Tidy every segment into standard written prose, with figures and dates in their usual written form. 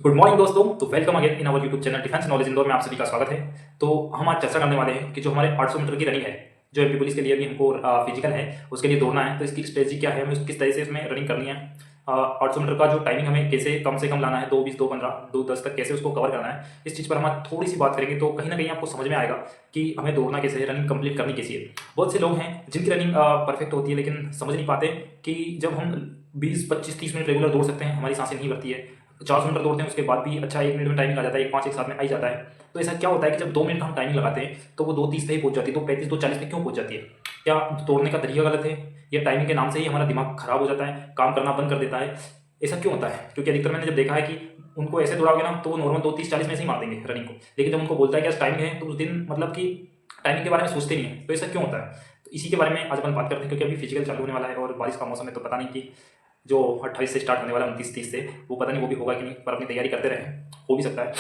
Good morning दोस्तों। तो welcome again in our YouTube channel defence knowledge Indore में आप सभी का स्वागत है। तो हम आज चर्चा करने वाले हैं कि जो हमारे 800 मीटर की रनिंग है, जो एमपी पुलिस के लिए भी हमको फिजिकल है, उसके लिए दौड़ना है, तो इसकी स्ट्रेटजी क्या है, हमें किस तरह से इसमें रनिंग करनी है। 800 मीटर का जो टाइमिंग हमें कैसे कम से कम लाना है, 2:20, 2:15, 2:10 तक कैसे उसको कवर करना है, इस चीज़ पर हम थोड़ी सी बात करेंगे। तो कहीं ना कहीं आपको समझ में आएगा कि हमें दौड़ना कैसे है, रनिंग कंप्लीट करनी कैसी है। बहुत से लोग हैं जिनकी रनिंग परफेक्ट होती है, लेकिन समझ नहीं पाते कि जब हम 20, 25, 30 मिनट रेगुलर दौड़ सकते हैं, हमारी सांसें नहीं भरती है। 400 मीटर दौड़ते हैं, उसके बाद भी अच्छा 1 मिनट में टाइमिंग आ जाता है, 1:05 एक साथ में आ ही जाता है। तो ऐसा क्या होता है कि जब 2 मिनट का हम टाइमिंग लगाते हैं तो वो 2:30 पे ही पहुंच जाती है, 2:35, 2:40 पे क्यों पहुंच जाती है? क्या दौड़ने का तरीका गलत है, या टाइमिंग के नाम से ही हमारा दिमाग खराब हो जाता है, काम करना बंद कर देता है? ऐसा क्यों होता है? क्योंकि अधिकतर मैंने जब देखा है कि उनको ऐसे दौड़ाओगे ना तो वो नॉर्मल 2:30, 2:40 में से ही मार देंगे रनिंग को, लेकिन जब उनको बोलता है कि आज टाइमिंग है तो उस दिन मतलब कि टाइमिंग के बारे में सोचते नहीं है। तो ऐसा क्यों होता है? तो इसी के बारे में आज अपन बात करते हैं, क्योंकि अभी फिजिकल चालू होने वाला है और बारिश का मौसम है, तो पता नहीं कि जो 28 से स्टार्ट होने वाला है, 29, 30 से, वो पता नहीं वो भी होगा कि नहीं, पर अपनी तैयारी करते रहे, हो भी सकता है।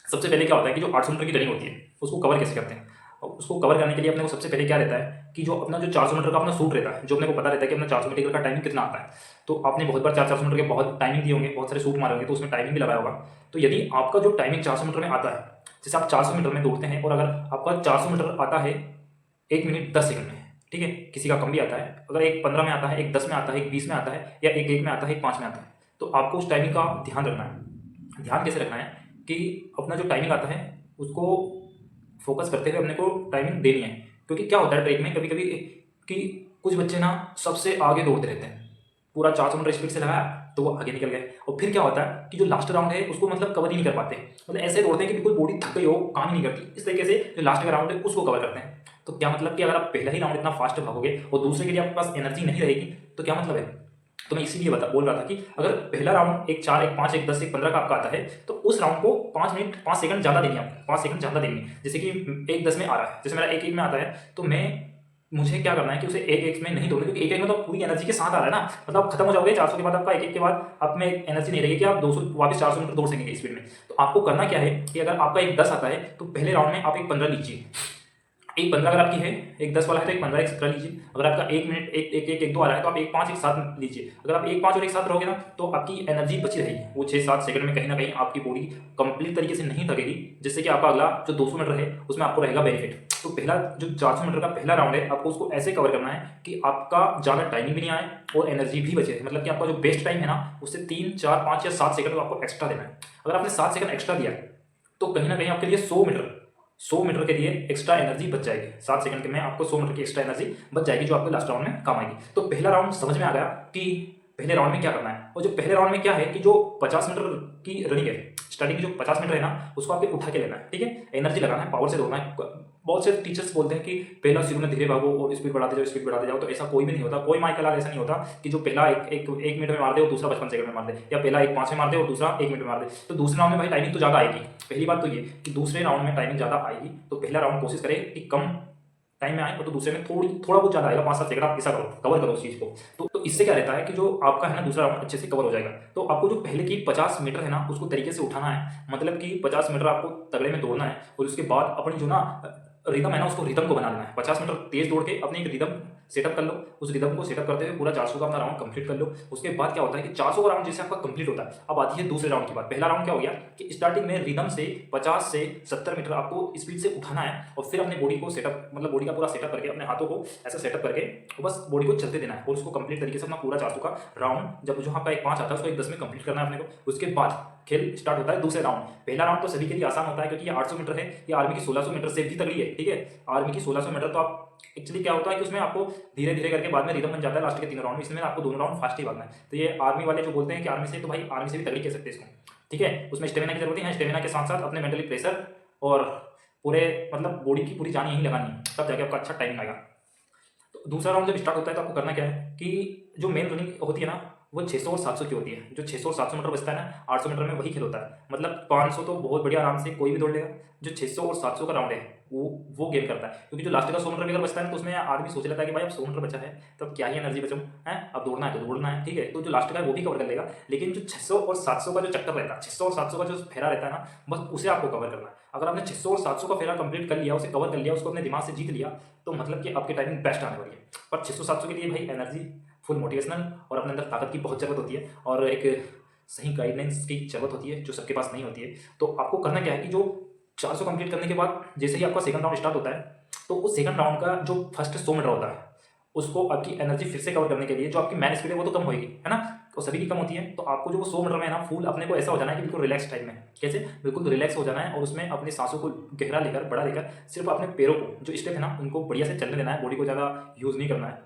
सबसे पहले क्या होता है कि जो 800 मीटर की रनिंग होती है उसको कवर कैसे करते हैं। और उसको कवर करने के लिए अपने को सबसे पहले क्या रहता है कि जो अपना जो 400 मीटर का अपना सूट रहता है, जो अपने को पता रहता है कि अपना 400 मीटर का टाइमिंग कितना आता है। तो आपने बहुत बार 400 मीटर के बहुत टाइमिंग दिए होंगे, बहुत सारे सूट मारे होंगे, तो उसमें टाइमिंग भी लगाया होगा। तो यदि आपका जो टाइमिंग 400 मीटर में आता है, जैसे आप 400 मीटर में दौड़ते हैं और अगर आपका 400 मीटर आता है 1 मिनट 10 सेकंड में, ठीक है, किसी का कम भी आता है, अगर एक 15 में आता है, एक 10 में आता है, एक 20 में आता है, या एक 1 में आता है, एक 5 में आता है, तो आपको उस टाइमिंग का ध्यान रखना है। ध्यान कैसे रखना है कि अपना जो टाइमिंग आता है उसको फोकस करते हुए अपने को टाइमिंग देनी है। क्योंकि क्या होता है ट्रेक में कभी कभी कि कुछ बच्चे ना सबसे आगे दौड़ते रहते हैं, पूरा 400 मीटर स्पीड से लगाया तो वो आगे निकल गए, और फिर क्या होता है कि जो लास्ट राउंड है उसको मतलब कवर ही नहीं कर पाते, मतलब ऐसे दौड़ते हैं कि बिल्कुल बॉडी थक गई हो, काम ही नहीं करती। इस तरीके से जो लास्ट का राउंड है उसको कवर करते हैं। तो क्या मतलब कि अगर आप पहला ही राउंड इतना फास्ट भागोगे और दूसरे के लिए आपके पास एनर्जी नहीं रहेगी, तो क्या मतलब है? तो मैं इसीलिए बोल रहा था कि अगर पहला राउंड 1:04, 1:05, 1:10, 1:15 का आपका आता है, तो उस राउंड को 5 मिनट 5 सेकंड ज़्यादा देनी है आपको, 5 सेकंड ज़्यादा देनी है। जैसे कि 1:10 में आ रहा है, जैसे मेरा 1:01 में आता है, तो मुझे क्या करना है कि उसे 1:01 में नहीं दौड़ना, क्योंकि 1:01 में तो पूरी एनर्जी के साथ आ रहा है ना, मतलब आप खत्म हो जाओगे 400 के बाद, आपका 1:01 के बाद आप में एनर्जी नहीं रहेगी कि आप 200 वापस 400 मीटर दौड़ सकेंगे स्पीड में। तो आपको करना क्या है कि अगर आपका 1:10 आता है तो पहले राउंड में आप 1:15 लीजिए। 1:15 अगर आपकी है, 1:10 वाला है तो 1:15 1:17 लीजिए। अगर आपका 1 मिनट 1:01, 1:02 आ रहा है तो आप 1:05 1:07 लीजिए। अगर आप 1:05 और 1:07 रहोगे ना तो आपकी एनर्जी बची रहेगी, वो 6-7 सेकंड में कहीं ना कहीं आपकी बॉडी कंप्लीट तरीके से नहीं थकेगी, जिससे कि आपका अगला जो 200 मीटर है उसमें आपको रहेगा बेनिफिट। तो पहला जो 400 मीटर का पहला राउंड है, आपको उसको ऐसे कवर करना है कि आपका ज़्यादा टाइमिंग भी नहीं आए और एनर्जी भी बचे, मतलब कि आपका जो बेस्ट टाइम है ना उससे 3, 4, 5 या 7 सेकंड आपको एक्स्ट्रा देना है। अगर आपने 7 सेकंड एक्स्ट्रा दिया तो कहीं ना कहीं आपके लिए 100 मीटर के लिए एक्स्ट्रा एनर्जी बच जाएगी। 7 सेकंड के में आपको 100 मीटर की एक्स्ट्रा एनर्जी बच जाएगी, जो आपको लास्ट राउंड में काम आएगी। तो पहला राउंड समझ में आ गया कि पहले राउंड में क्या करना है। और जो पहले राउंड में क्या है कि जो 50 मीटर की रनिंग है, स्टार्टिंग की जो 50 मीटर है ना, उसको आपको उठा के लेना है, ठीक है, एनर्जी लगाना है, पावर से दौड़ना है। बहुत से टीचर्स बोलते हैं कि पहला शुरू में धीरे भागो और स्पीड बढ़ाते जाओ, स्पीड बढ़ाते जाओ, तो ऐसा कोई भी नहीं होता। कोई माइकल ऐसा नहीं होता कि जो पहला एक मिनट में मार दे और दूसरा 55 सेकंड में मार दे, या पहला 1:05 में मार दे और दूसरा 1 मिनट में मार दे। तो दूसरे राउंड में भाई टाइमिंग तो ज़्यादा आएगी। पहली बात तो ये कि दूसरे राउंड में टाइमिंग ज़्यादा आएगी, तो पहला राउंड कोशिश करें कि कम टाइम में आए, और तो दूसरे में थोड़ा बहुत ज़्यादा आएगा, 5-7 सेकंड आप ऐसा करो, कवर करो उस चीज़ को। तो इससे क्या रहता है कि जो आपका है ना दूसरा राउंड अच्छे से कवर हो जाएगा। तो आपको जो पहले की 50 मीटर है ना उसको तरीके से उठाना है, मतलब कि 50 मीटर आपको तगड़े में दौड़ना है, और उसके बाद अपनी जो ना रिदम है ना उसको रिदम को बना लेना है। 50 मीटर तेज दौड़ के अपनी एक रिदम सेटअप कर लो, उस रिदम को सेटअप करते हुए पूरा 400 का अपना राउंड कंप्लीट कर लो। उसके बाद क्या होता है कि 400 का राउंड जैसे आपका कंप्लीट होता है, अब आती है दूसरे राउंड की बात। पहला राउंड क्या हो गया कि स्टार्टिंग में रिदम से 50 से 70 मीटर आपको स्पीड से उठाना है, और फिर अपने बॉडी को सेटअप, मतलब बॉडी का पूरा सेटअप करके, अपने हाथों को ऐसा सेटअप करके बस बॉडी को चलते देना है, और उसको कंप्लीट तरीके से अपना पूरा 400 का राउंड, जब जो आपका 1:05 आता है उसको 1:10 में कंप्लीट करना है अपने को। उसके बाद खेल स्टार्ट होता है दूसरे राउंड। पहला राउंड तो सभी के लिए आसान होता है, क्योंकि ये 800 मीटर है, ये आर्मी की 1600 मीटर से भी तगड़ी है, ठीक है। आर्मी की 1600 मीटर, तो आप एक्चुअली क्या होता है कि उसमें आपको धीरे धीरे करके बाद में रिदम बन जाता है लास्ट के 3 राउंड में, इसमें आपको दोनों राउंड फास्ट ही भागना है। तो ये आर्मी वाले जो बोलते हैं कि आर्मी से, तो भाई आर्मी से भी तगड़ी कह सकते हैं इसको, ठीक है। उसमें स्टेमिना की जरूरत है, स्टेमिना के साथ साथ अपने मेंटली प्रेशर और पूरे मतलब बॉडी की पूरी जान यहीं लगानी है, तब जाके आपका अच्छा टाइमिंग आएगा। तो दूसरा राउंड जब स्टार्ट होता है तो आपको करना क्या है कि जो मेन रनिंग होती है ना वो 600 और 700 की होती है। जो 600 और 700 मीटर बचता है ना 800 मीटर में वही खेल होता है, मतलब 500 तो बहुत बढ़िया आराम से कोई भी दौड़ लेगा। जो 600 और 700 का राउंड है वो गेम करता है, क्योंकि जो लास्ट का 100 मीटर भी अगर बचता है तो उसमें आदमी सोच लेता है कि भाई अब 100 मीटर बचा है तो अब क्या ही एनर्जी बचाऊं है, अब दौड़ना है तो दौड़ना है, ठीक है। तो जो लास्ट का है वो भी कवर कर लेगा, लेकिन जो 600 और 700 का जो चक्कर रहता है, 600 और 700 का जो फेरा रहता है ना, बस उसे आपको कवर करना है। अगर आपने 600 और 700 का फेरा कंप्लीट कर लिया, उसे कवर कर लिया, उसको अपने दिमाग से जीत लिया, तो मतलब कि आपकी टाइमिंग बेस्ट आने वाली है। पर 600-700 के लिए भाई एनर्जी, फुल मोटिवेशनल और अपने अंदर ताकत की बहुत ज़रूरत होती है, और एक सही गाइडलाइंस की जरूरत होती है जो सबके पास नहीं होती है। तो आपको करना क्या है कि जो 400 कंप्लीट करने के बाद जैसे ही आपका सेकंड राउंड स्टार्ट होता है, तो उस सेकंड राउंड का जो फर्स्ट 100 मीटर होता है उसको आपकी एनर्जी फिर से कवर करने के लिए जो आपकी मैन स्पीड है वो तो कम होगी, है ना, तो सभी की कम होती है। तो आपको जो वो 100 मीटर में है ना, फुल अपने को ऐसा हो जाना है कि बिल्कुल रिलैक्स टाइप में, कैसे बिल्कुल रिलैक्स हो जाना है और उसमें अपनी सांसों को गहरा लेकर बड़ा लेकर सिर्फ अपने पैरों को जो स्टेप है ना उनको बढ़िया से चलने देना है, बॉडी को ज़्यादा यूज़ नहीं करना है।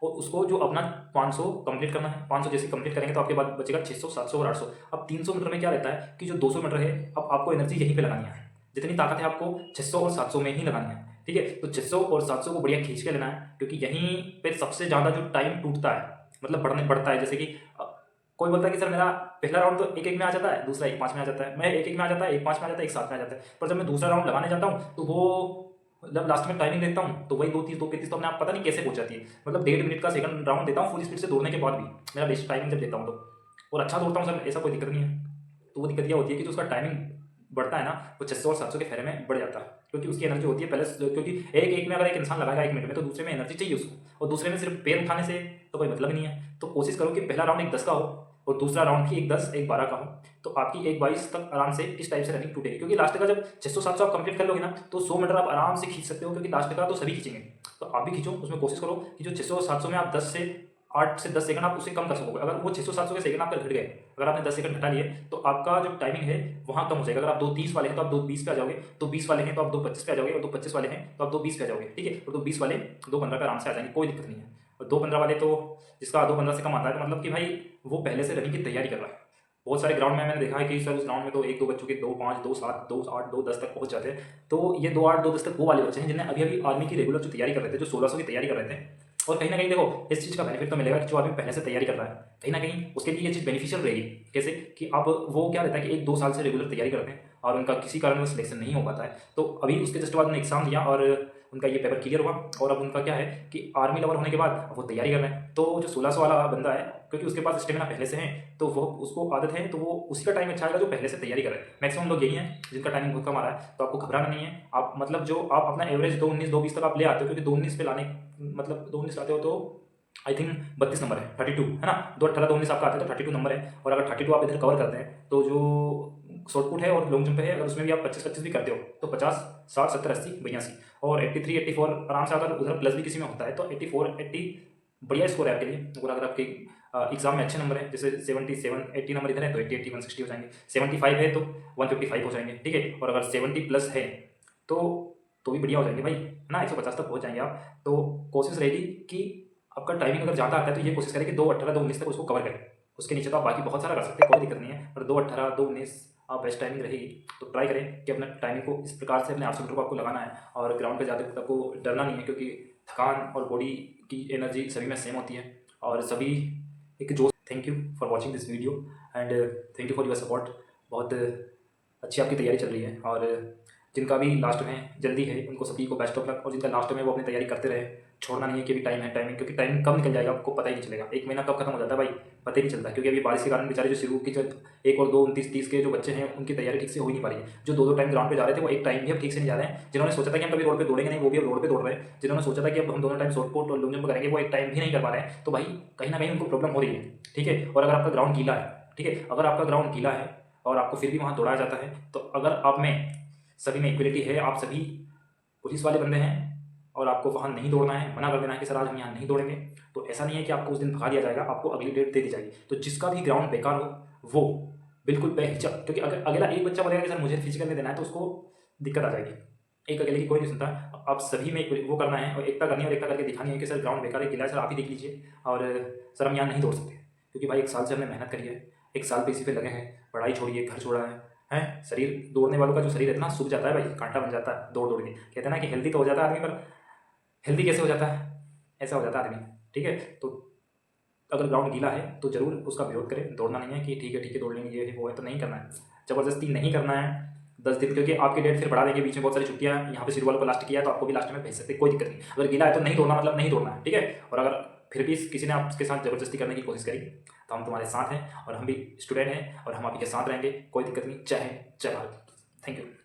और उसको जो अपना 500 कंप्लीट करना है, 500 जैसे कंप्लीट करेंगे तो आपके बाद बचेगा 600, 700 और 800। अब 300 मीटर में क्या रहता है कि जो 200 मीटर है अब आपको एनर्जी यहीं पे लगानी है, जितनी ताकत है आपको 600 और 700 में ही लगानी है, ठीक है। तो 600 और 700 को बढ़िया खींच के लेना है, क्योंकि यहीं पे सबसे ज़्यादा जो टाइम टूटता है, मतलब बढ़ता है। जैसे कि कोई बोलता है कि सर मेरा पहला राउंड तो 1-1 में आ जाता है, दूसरा 1-5 में आ जाता है, मैं 1-1 में आ जाता है, 1-5 में आ जाता है, 1-7 में आ जाता है। पर जब मैं दूसरा राउंड लगाने जाता हूँ तो वो जब लास्ट में टाइमिंग देखता हूँ तो वही 2:30 2:35 तो अपने आप पता नहीं कैसे पहुंच जाती है। मतलब 1.5 मिनट का सेकंड राउंड देता हूँ फुल स्पीड से दौड़ने के बाद भी, मेरा बेस्ट टाइमिंग जब देता हूँ तो, और अच्छा दौड़ता हूँ सर, ऐसा कोई दिक्कत नहीं है। तो वो दिक्कत यह होती है कि जो उसका टाइमिंग बढ़ता है ना वो 600 और 700 के फेरे में बढ़ जाता है, क्योंकि उसकी एनर्जी होती है पहले, क्योंकि एक में अगर एक इंसान लगाएगा 1 मिनट में तो दूसरे में एनर्जी चाहिए उसको, और दूसरे में सिर्फ पैर उठाने से तो कोई मतलब नहीं है। तो कोशिश करो कि पहला राउंड 1:10 का हो और दूसरा राउंड भी 1:10 1:12 का हो, तो आपकी 1:22 तक आराम से इस टाइप से रनिंग टूटेगी। क्योंकि लास्ट का जब 600-700 आप कंप्लीट कर लोगे ना तो 100 मीटर आप आराम से खींच सकते हो, क्योंकि लास्ट का तो सभी खींचेंगे। तो आप भी खींचो, उसमें कोशिश करो कि जो 600 और 700 में आप 8 से 10 सेकंड आप उसे कम कर सकोगे। अगर वो 600-700 के सेकंड आपके घट गए, अगर आपने 10 सेकंड घटा लिए तो आपका जो टाइमिंग है वहाँ कम हो जाएगा। अगर आप 2:30 वाले हैं तो आप 2:20 पे आ जाओगे, 2:20 वाले हैं तो आप 2:25 पे आ जाओगे, और 2:25 वाले हैं तो आप 2:20 पे आ जाओगे, ठीक है। और 2:20 वाले 2:15 पे आराम से आ जाएंगे, कोई दिक्कत नहीं है। और 2:15 वाले तो जिसका 2:15 से कम आता है तो मतलब कि भाई वो पहले से रनिंग की तैयारी कर रहा है। बहुत सारे ग्राउंड में मैंने देखा है कि सर उस ग्राउंड में तो 1-2 बच्चों के 2:05, 2:07, 2:08, 2:10 तक पहुंच जाते हैं। तो ये 2:08, 2:10 तक वो वाले बच्चे हैं जिन्हें अभी अभी आर्मी की रेगुलर जो तैयारी कर रहे थे, जो 1600 की तैयारी कर रहे थे। और कहीं ना कहीं देखो इस चीज़ का बेनिफिट तो मिलेगा कि जो आदमी पहले से तैयारी कर रहा है कहीं ना कहीं उसके लिए ये चीज़ बेनिफिशियल रहेगी। कैसे कि अब वो क्या रहता है कि 1-2 साल से रेगुलर तैयारी करते हैं और उनका किसी कारण वो सिलेक्शन नहीं हो पाता है, तो अभी उसके जस्ट बाद उन्होंने एग्जाम दिया और उनका ये पेपर क्लियर हुआ, और अब उनका क्या है कि आर्मी लवर होने के बाद वो तैयारी कर रहे हैं। तो जो 1600 वाला बंदा है, क्योंकि उसके पास स्टेमिना पहले से है तो वो उसको आदत है, तो वो उसी का टाइम अच्छा आएगा जो पहले से तैयारी कर रहे हैं। मैक्सिमम लोग यही हैं जिनका टाइमिंग बहुत कम आ रहा है, तो आपको घबराना नहीं है। आप मतलब जो आप अपना एवरेज 2:19 2:20 तक आप ले आते हो, क्योंकि 2:19 पे लाने मतलब 2:19 लाते हो तो आई थिंक 32 नंबर है, 32 है ना, 2:18 2:19 आपका आता है तो 32 नंबर है। और अगर 32 आप इधर कवर करते हैं तो जो शॉर्टपुट है और लॉन्ग जंप है अगर उसमें भी आप 25-25 भी करते हो तो 50 60 70 80 82 और 83 84 आराम से, अगर उधर प्लस भी किसी में होता है तो 84 80 बढ़िया स्कोर है आपके लिए। और अगर आपके एग्जाम में अच्छे नंबर है, जैसे 77 80 नंबर इधर है तो 80 80 160 हो जाएंगे, 75 है तो 155 हो जाएंगे, ठीक है। और अगर 70 प्लस है तो भी बढ़िया हो जाएंगे भाई, है ना, 150 तक पहुंच जाएंगे आप। तो कोशिश रहेगी कि आपका टाइमिंग अगर ज़्यादा आता है तो ये कोशिश करें कि 2:18 2:19 तक उसको कवर करें। उसके नीचे तो आप बाकी बहुत सारा कर सकते हैं, कोई दिक्कत नहीं है, पर 2:18 2:19 आप बेस्ट टाइमिंग रहेगी। तो ट्राई करें कि अपना टाइमिंग को इस प्रकार से अपने 800 मीटर को आपको लगाना है, और ग्राउंड पे जाते वक्त आपको डरना नहीं है, क्योंकि थकान और बॉडी की एनर्जी सभी में सेम होती है और सभी एक जोश। Thank you for watching this video and thank you for your support. बहुत अच्छी आपकी तैयारी चल रही है, और जिनका भी लास्ट में जल्दी है उनको सभी को बेस्ट ऑफ लक, और जिनका लास्ट में वो अपनी तैयारी करते रहे, छोड़ना नहीं है कि भी टाइम है टाइमिंग, क्योंकि टाइम कब निकल जाएगा आपको पता ही नहीं चलेगा। 1 महीना कब खत्म हो जाता है भाई पता ही नहीं चलता, क्योंकि अभी बारिश के कारण बेचारे जो शुरू की जो 1 और 2 29 30 के जो बच्चे हैं उनकी तैयारी ठीक से हो ही नहीं पा रही है। जो 2-2 टाइम ग्राउंड पे जा रहे थे वो एक टाइम भी अब ठीक से नहीं जा रहे हैं। जिन्होंने सोचा था कि हम कभी रोड पे दौड़ेंगे नहीं वो भी अब रोड पे दौड़ रहे हैं। जिन्होंने सोचा था कि अब हम दोनों टाइम शॉर्ट पुट और लॉन्ग जंप करेंगे वो एक टाइम भी नहीं कर पा रहे हैं। तो भाई कहीं ना कहीं उनको प्रॉब्लम हो रही है, ठीक है। और अगर आपका ग्राउंड गीला है, ठीक है, अगर आपका ग्राउंड गीला है और आपको फिर भी वहाँ दौड़ाया जाता है, तो अगर आप में सभी में इक्वलिटी है, आप सभी पुलिस वाले बंदे हैं और आपको वहाँ नहीं दौड़ना है, मना कर देना है कि सर आज हम यहाँ नहीं दौड़ेंगे, तो ऐसा नहीं है कि आपको उस दिन भगा दिया जाएगा, आपको अगली डेट दे दी जाएगी। तो जिसका भी ग्राउंड बेकार हो वो बिल्कुल बेहिचक, क्योंकि अगर अगला एक बच्चा बोलेगा कि सर मुझे फिजिकल में देना है तो उसको दिक्कत आ जाएगी। एक अकेले की कोई नहीं सुनता, आप सभी में वो करना है और एकता करनी है, और एकता करके दिखानी है कि सर ग्राउंड बेकार है, गिला है, सर आप ही देख लीजिए, और सर हम यहाँ नहीं दौड़ सकते, क्योंकि भाई 1 साल से हमने मेहनत करी है, 1 साल पे इसी पे लगे हैं, पढ़ाई छोड़िए, घर छोड़ा है शरीर, दौड़ने वालों का जो शरीर है ना सूख जाता है भाई, कांटा बन जाता है दौड़ दौड़ के। कहते हैं ना कि हेल्दी तो हो जाता है आदमी, पर हेल्दी कैसे हो जाता है, ऐसा हो जाता है आदमी, ठीक है। तो अगर ग्राउंड गीला है तो जरूर उसका विरोध करें, दौड़ना नहीं है कि ठीक है दौड़ लेंगे ये है वो है, तो नहीं करना है, ज़बरदस्ती नहीं करना है। 10 दिन, क्योंकि आपके डेट फिर बढ़ा देंगे, बीच में बहुत सारी छुट्टियां, यहाँ पे सिर वालों को लास्ट किया है तो आपको भी लास्ट में भेज सकते, कोई दिक्कत नहीं। अगर गीला है तो नहीं दौड़ना मतलब नहीं दौड़ना है, ठीक है। और अगर फिर भी किसी ने आपके साथ ज़बरदस्ती करने की कोशिश करी तो हम तुम्हारे साथ हैं, और हम भी स्टूडेंट हैं और हम आपके साथ रहेंगे, कोई दिक्कत नहीं। जय हिंद, जय भारत, थैंक यू।